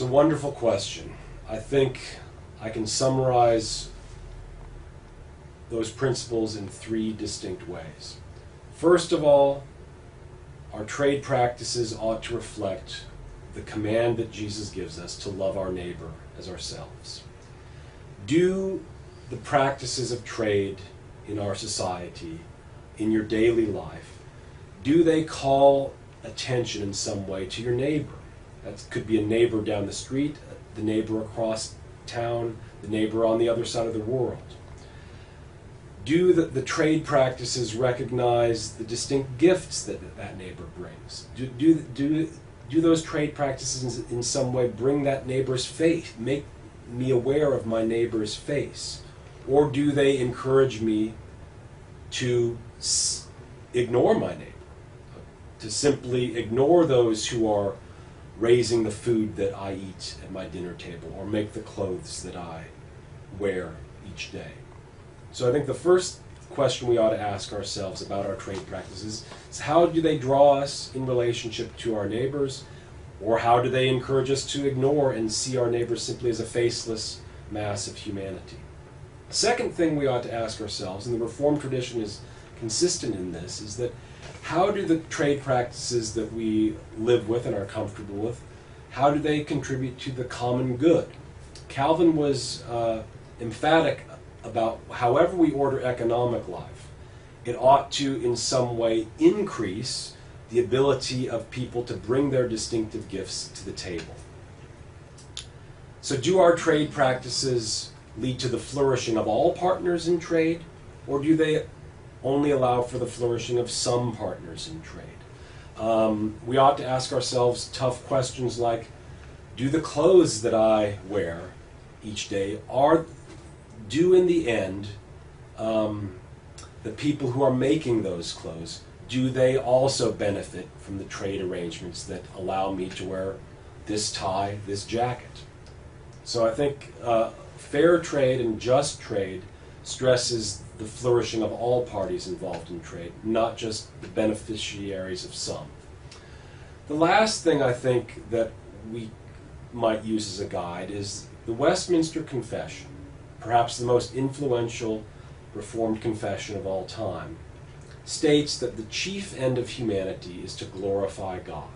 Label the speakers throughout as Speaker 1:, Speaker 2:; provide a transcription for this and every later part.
Speaker 1: It's a wonderful question. I think I can summarize those principles in three distinct ways. First of all, our trade practices ought to reflect the command that Jesus gives us to love our neighbor as ourselves. Do the practices of trade in our society, in your daily life, do they call attention in some way to your neighbor? That could be a neighbor down the street, the neighbor across town, the neighbor on the other side of the world. Do the trade practices recognize the distinct gifts that that neighbor brings? Do those trade practices in some way bring that neighbor's faith, make me aware of my neighbor's face? Or do they encourage me to ignore my neighbor, to simply ignore those who are raising the food that I eat at my dinner table or make the clothes that I wear each day? So I think the first question we ought to ask ourselves about our trade practices is, how do they draw us in relationship to our neighbors, or how do they encourage us to ignore and see our neighbors simply as a faceless mass of humanity? The second thing we ought to ask ourselves, and the Reformed tradition is consistent in this, is that how do the trade practices that we live with and are comfortable with, how do they contribute to the common good? Calvin was emphatic about however we order economic life, it ought to in some way increase the ability of people to bring their distinctive gifts to the table. So do our trade practices lead to the flourishing of all partners in trade, or do they only allow for the flourishing of some partners in trade? We ought to ask ourselves tough questions like, do the clothes that I wear each day do in the end, the people who are making those clothes, do they also benefit from the trade arrangements that allow me to wear this tie, this jacket? So I think fair trade and just trade stresses the flourishing of all parties involved in trade, not just the beneficiaries of some. The last thing I think that we might use as a guide is the Westminster Confession, perhaps the most influential Reformed confession of all time, states that the chief end of humanity is to glorify God,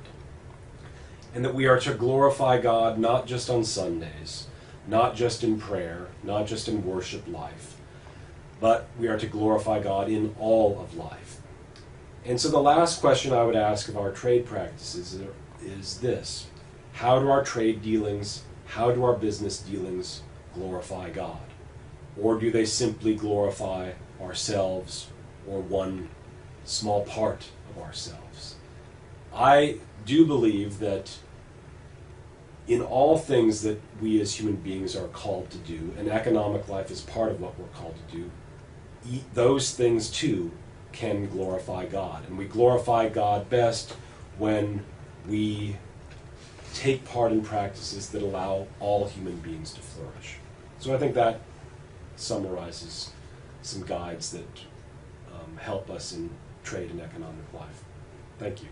Speaker 1: and that we are to glorify God not just on Sundays, not just in prayer, not just in worship life, but we are to glorify God in all of life. And so the last question I would ask of our trade practices is this: how do our trade dealings, how do our business dealings glorify God? Or do they simply glorify ourselves or one small part of ourselves? I do believe that in all things that we as human beings are called to do, and economic life is part of what we're called to do, those things too can glorify God. And we glorify God best when we take part in practices that allow all human beings to flourish. So I think that summarizes some guides that help us in trade and economic life. Thank you.